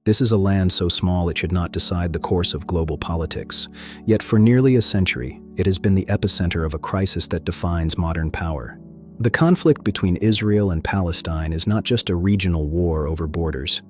This is a land so small it should not decide the course of global politics. Yet for nearly a century, it has been the epicenter of a crisis that defines modern power. The conflict between Israel and Palestine is not just a regional war over borders.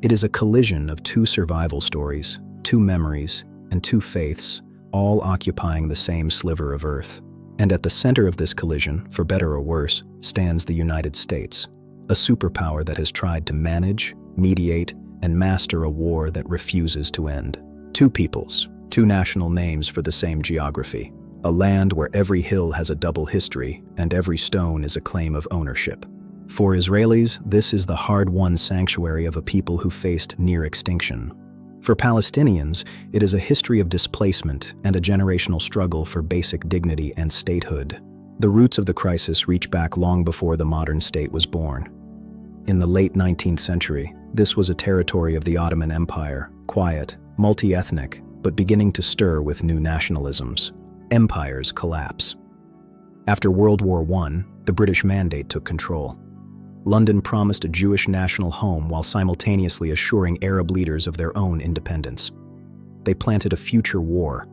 It is a collision of two survival stories, two memories, and two faiths, all occupying the same sliver of earth. And at the center of this collision, for better or worse, stands the United States, a superpower that has tried to manage, mediate, and master a war that refuses to end. Two peoples, two national names for the same geography, a land where every hill has a double history and every stone is a claim of ownership. For Israelis, this is the hard-won sanctuary of a people who faced near extinction. For Palestinians, it is a history of displacement and a generational struggle for basic dignity and statehood. The roots of the crisis reach back long before the modern state was born. In the late 19th century, this was a territory of the Ottoman Empire, quiet, multi-ethnic, but beginning to stir with new nationalisms. Empires collapse. After World War I, the British Mandate took control. London promised a Jewish national home while simultaneously assuring Arab leaders of their own independence. They planted a future war.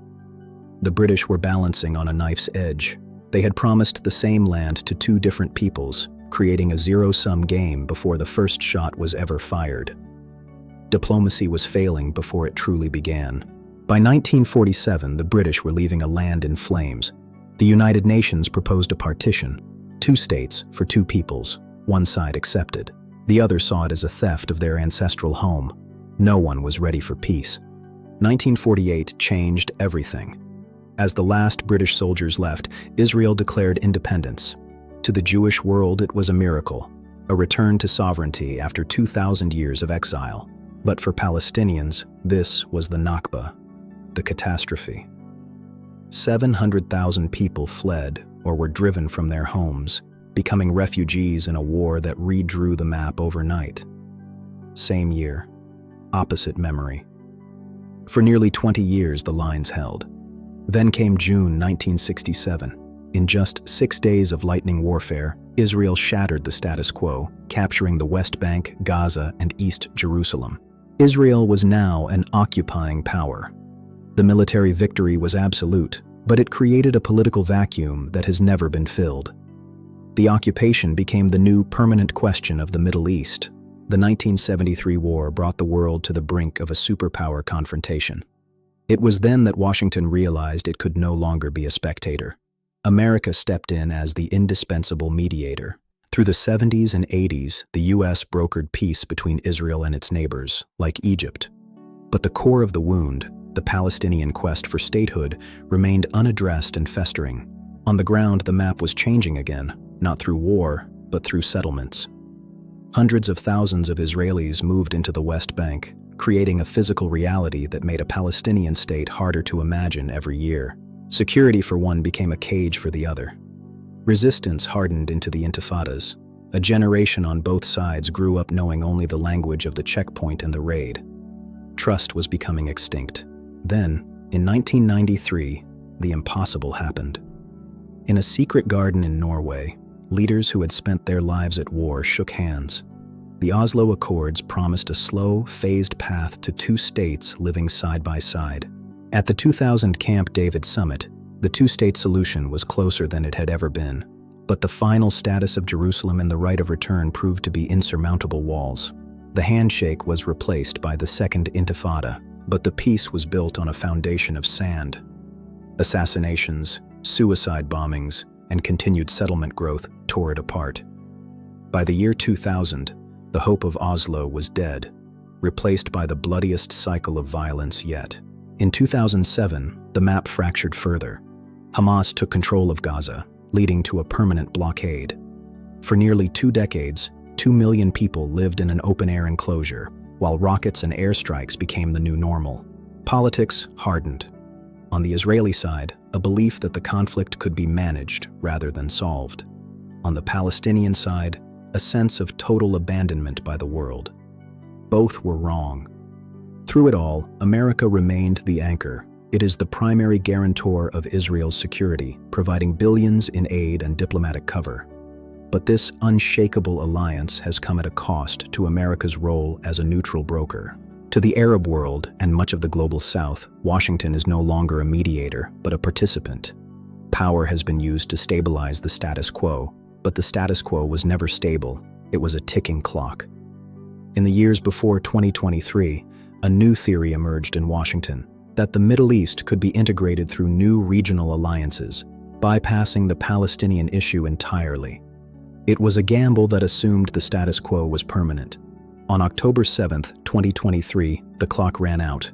The British were balancing on a knife's edge. They had promised the same land to two different peoples, creating a zero-sum game before the first shot was ever fired. Diplomacy was failing before it truly began. By 1947, the British were leaving a land in flames. The United Nations proposed a partition, two states for two peoples. One side accepted. The other saw it as a theft of their ancestral home. No one was ready for peace. 1948 changed everything. As the last British soldiers left, Israel declared independence. To the Jewish world, it was a miracle, a return to sovereignty after 2,000 years of exile. But for Palestinians, this was the Nakba, the catastrophe. 700,000 people fled or were driven from their homes, becoming refugees in a war that redrew the map overnight. Same year, opposite memory. For nearly 20 years, the lines held. Then came June 1967. In just 6 days of lightning warfare, Israel shattered the status quo, capturing the West Bank, Gaza, and East Jerusalem. Israel was now an occupying power. The military victory was absolute, but it created a political vacuum that has never been filled. The occupation became the new permanent question of the Middle East. The 1973 war brought the world to the brink of a superpower confrontation. It was then that Washington realized it could no longer be a spectator. America stepped in as the indispensable mediator. Through the 70s and 80s, the U.S. brokered peace between Israel and its neighbors, like Egypt. But the core of the wound, the Palestinian quest for statehood, remained unaddressed and festering. On the ground, the map was changing again, not through war, but through settlements. Hundreds of thousands of Israelis moved into the West Bank, creating a physical reality that made a Palestinian state harder to imagine every year. Security for one became a cage for the other. Resistance hardened into the intifadas. A generation on both sides grew up knowing only the language of the checkpoint and the raid. Trust was becoming extinct. Then, in 1993, the impossible happened. In a secret garden in Norway, leaders who had spent their lives at war shook hands. The Oslo Accords promised a slow, phased path to two states living side by side. At the 2000 Camp David summit, the two-state solution was closer than it had ever been. But the final status of Jerusalem and the right of return proved to be insurmountable walls. The handshake was replaced by the Second Intifada, but the peace was built on a foundation of sand. Assassinations, suicide bombings, and continued settlement growth tore it apart. By the year 2000, the hope of Oslo was dead, replaced by the bloodiest cycle of violence yet. In 2007, the map fractured further. Hamas took control of Gaza, leading to a permanent blockade. For nearly 2 decades, 2 million people lived in an open-air enclosure, while rockets and airstrikes became the new normal. Politics hardened. On the Israeli side, a belief that the conflict could be managed rather than solved. On the Palestinian side, a sense of total abandonment by the world. Both were wrong. Through it all, America remained the anchor. It is the primary guarantor of Israel's security, providing billions in aid and diplomatic cover. But this unshakable alliance has come at a cost to America's role as a neutral broker. To the Arab world and much of the global south, Washington is no longer a mediator, but a participant. Power has been used to stabilize the status quo, but the status quo was never stable. It was a ticking clock. In the years before 2023, a new theory emerged in Washington, that the Middle East could be integrated through new regional alliances, bypassing the Palestinian issue entirely. It was a gamble that assumed the status quo was permanent. On October 7, 2023, the clock ran out.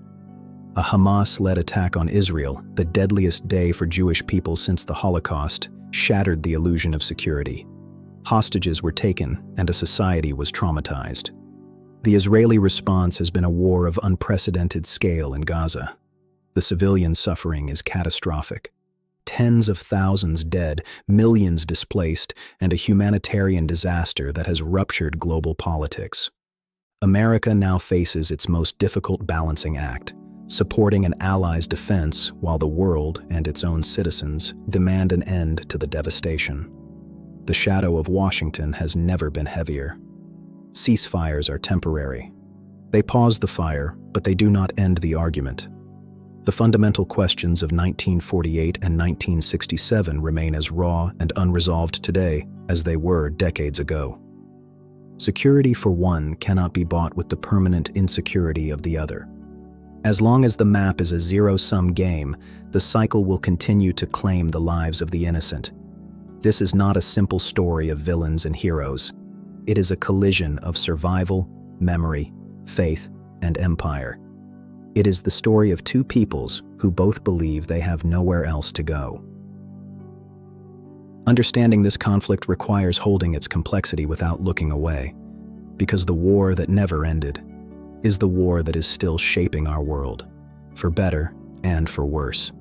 A Hamas-led attack on Israel, the deadliest day for Jewish people since the Holocaust, shattered the illusion of security. Hostages were taken, and a society was traumatized. The Israeli response has been a war of unprecedented scale in Gaza. The civilian suffering is catastrophic. Tens of thousands dead, millions displaced, and a humanitarian disaster that has ruptured global politics. America now faces its most difficult balancing act, supporting an ally's defense while the world and its own citizens demand an end to the devastation. The shadow of Washington has never been heavier. Ceasefires are temporary. They pause the fire, but they do not end the argument. The fundamental questions of 1948 and 1967 remain as raw and unresolved today as they were decades ago. Security for one cannot be bought with the permanent insecurity of the other. As long as the map is a zero-sum game, the cycle will continue to claim the lives of the innocent. This is not a simple story of villains and heroes. It is a collision of survival, memory, faith, and empire. It is the story of two peoples who both believe they have nowhere else to go. Understanding this conflict requires holding its complexity without looking away, because the war that never ended is the war that is still shaping our world, for better and for worse.